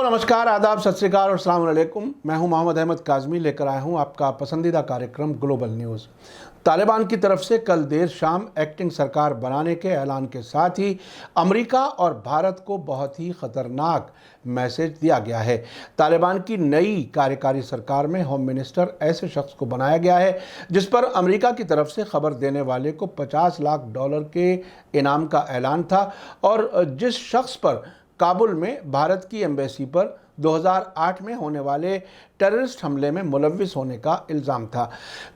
नमस्कार, आदाब, सत श्री अकाल और अस्सलाम वालेकुम। मैं हूं मोहम्मद अहमद काज़मी, लेकर आया हूं आपका पसंदीदा कार्यक्रम ग्लोबल न्यूज़। तालिबान की तरफ से कल देर शाम एक्टिंग सरकार बनाने के ऐलान के साथ ही अमेरिका और भारत को बहुत ही ख़तरनाक मैसेज दिया गया है। तालिबान की नई कार्यकारी सरकार में होम मिनिस्टर ऐसे शख्स को बनाया गया है जिस पर अमेरिका की तरफ से खबर देने वाले को $50 लाख के इनाम का ऐलान था और जिस शख्स पर काबुल में भारत की एम्बेसी पर 2008 में होने वाले टेररिस्ट हमले में मुलव्विस होने का इल्ज़ाम था।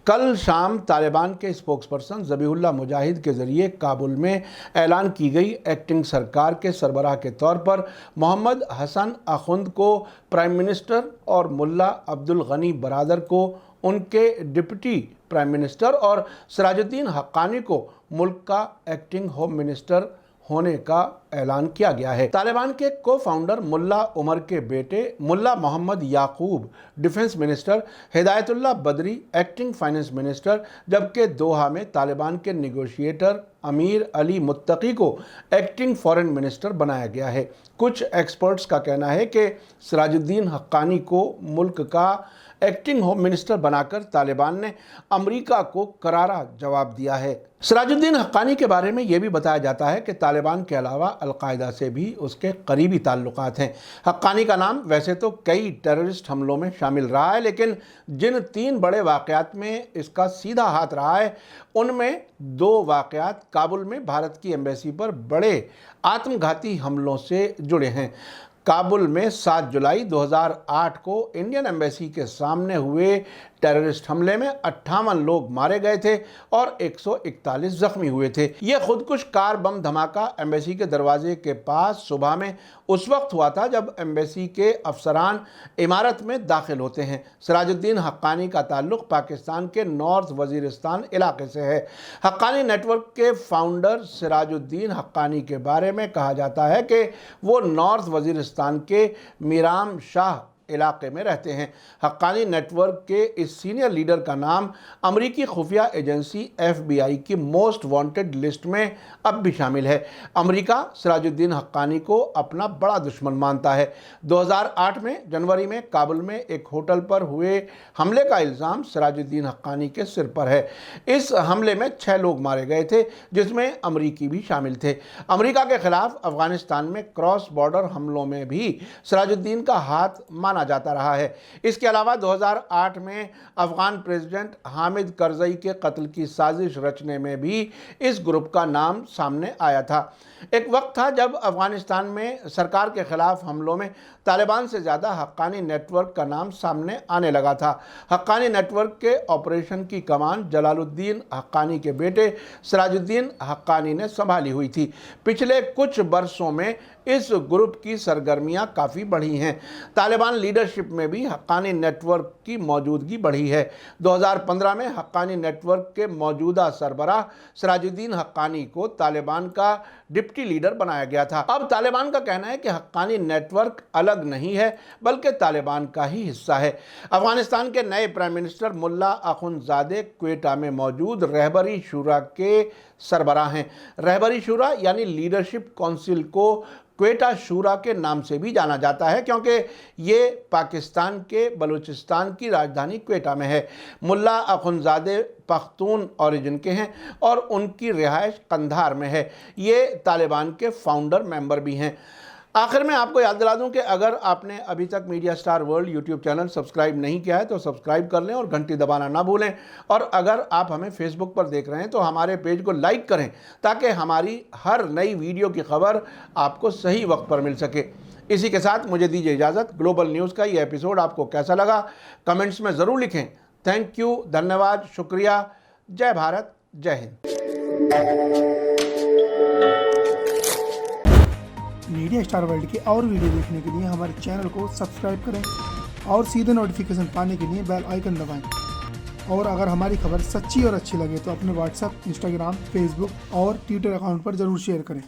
कल शाम तालिबान के स्पोक्सपर्सन ज़बीहुल्लाह मुजाहिद के ज़रिए काबुल में ऐलान की गई एक्टिंग सरकार के सरबराह के तौर पर मोहम्मद हसन अखुंद को प्राइम मिनिस्टर और मुल्ला अब्दुल गनी बरादर को उनके डिप्टी प्राइम मिनिस्टर और सिराजुद्दीन हक्कानी को मुल्क का एक्टिंग होम मिनिस्टर होने का ऐलान किया गया है। तालिबान के को फाउंडर मुल्ला उमर के बेटे मुल्ला मोहम्मद याकूब डिफेंस मिनिस्टर, हिदायतुल्लाह बदरी एक्टिंग फाइनेंस मिनिस्टर, जबकि दोहा में तालिबान के निगोशिएटर अमीर अली मुत्तकी को एक्टिंग फॉरेन मिनिस्टर बनाया गया है। कुछ एक्सपर्ट्स का कहना है कि सिराजुद्दीन हक्कानी को मुल्क का एक्टिंग होम मिनिस्टर बनाकर तालिबान ने अमेरिका को करारा जवाब दिया है। सिराजुद्दीन हक्कानी के बारे में यह भी बताया जाता है कि तालिबान के अलावा अलकायदा से भी उसके करीबी ताल्लुकात हैं। हक्कानी का नाम वैसे तो कई टेररिस्ट हमलों में शामिल रहा है, लेकिन जिन 3 बड़े वाक़यात में इसका सीधा हाथ रहा है उनमें 2 वाक़यात काबुल में भारत की एम्बेसी पर बड़े आत्मघाती हमलों से जुड़े हैं। काबुल में 7 जुलाई 2008 को इंडियन एम्बेसी के सामने हुए टेररिस्ट हमले में 58 लोग मारे गए थे और 141 जख्मी हुए थे। यह खुदकुश कार बम धमाका एम्बेसी के दरवाजे के पास सुबह में उस वक्त हुआ था जब एम्बेसी के अफसरान इमारत में दाखिल होते हैं। सिराजुद्दीन हक्कानी का ताल्लुक पाकिस्तान के नॉर्थ वजीरिस्तान इलाके से है। हक्कानी नेटवर्क के फाउंडर सिराजुद्दीन हक्कानी के बारे में कहा जाता है कि वो नॉर्थ वजीरिस्तान के मीराम शाह इलाके में रहते हैं। हक्कानी नेटवर्क के इस सीनियर लीडर का नाम अमरीकी खुफिया एजेंसी FBI की मोस्ट वांटेड लिस्ट में अब भी शामिल है। अमेरिका सिराजुद्दीन हक्कानी को अपना बड़ा दुश्मन मानता है। 2008 में जनवरी में काबुल में एक होटल पर हुए हमले का इल्ज़ाम सिराजुद्दीन हक्कानी के सिर पर है। इस हमले में 6 लोग मारे गए थे, जिसमें अमरीकी भी शामिल थे। अमेरिका के खिलाफ अफगानिस्तान में क्रॉस बॉर्डर हमलों में भी सिराजुद्दीन का हाथ माना जाता रहा है। इसके अलावा 2008 में अफगान प्रेसिडेंट हामिद करजई के कत्ल की साजिश रचने में भी इस ग्रुप का नाम सामने आया था। एक वक्त था जब अफगानिस्तान में सरकार के खिलाफ हमलों में तालिबान से ज़्यादा हक्कानी नेटवर्क का नाम सामने आने लगा था। हक्कानी नेटवर्क के ऑपरेशन की कमान जलालुद्दीन हक्कानी के बेटे सिराजुद्दीन हक्कानी ने संभाली हुई थी। पिछले कुछ बरसों में इस ग्रुप की सरगर्मियां काफ़ी बढ़ी हैं। तालिबान लीडरशिप में भी हक्कानी नेटवर्क की मौजूदगी बढ़ी है। 2015 में हक्कानी नेटवर्क के मौजूदा सरबराह सिराजुद्दीन हक्कानी को तालिबान का डिप्टी लीडर बनाया गया था। अब तालिबान का कहना है कि हक्कानी नेटवर्क अलग नहीं है बल्कि तालिबान का ही हिस्सा है। अफगानिस्तान के नए प्राइम मिनिस्टर मुल्ला अखुंदजादे क्वेटा में मौजूद रहबरी शुरा के सरबराह हैं। रहबरी शुरा यानी लीडरशिप काउंसिल को क्वेटा शूरा के नाम से भी जाना जाता है, क्योंकि ये पाकिस्तान के बलूचिस्तान की राजधानी क्वेटा में है। मुल्ला अखुंदजादे पख्तून ओरिजिन के हैं और उनकी रिहाइश कंधार में है। ये तालिबान के फाउंडर मेंबर भी हैं। आखिर में आपको याद दिला दूं कि अगर आपने अभी तक media star world YouTube channel subscribe नहीं किया है तो सब्सक्राइब कर लें और घंटी दबाना ना भूलें। और अगर आप हमें फेसबुक पर देख रहे हैं तो हमारे पेज को लाइक करें ताकि हमारी हर नई वीडियो की खबर आपको सही वक्त पर मिल सके। इसी के साथ मुझे दीजिए इजाज़त। ग्लोबल न्यूज़ का ये एपिसोड आपको कैसा लगा कमेंट्स में ज़रूर लिखें। थैंक यू, धन्यवाद, शुक्रिया। जय भारत, जय हिंद। मीडिया स्टार वर्ल्ड के और वीडियो देखने के लिए हमारे चैनल को सब्सक्राइब करें और सीधे नोटिफिकेशन पाने के लिए बेल आइकन दबाएं। और अगर हमारी खबर सच्ची और अच्छी लगे तो अपने व्हाट्सएप, इंस्टाग्राम, फेसबुक और ट्विटर अकाउंट पर ज़रूर शेयर करें।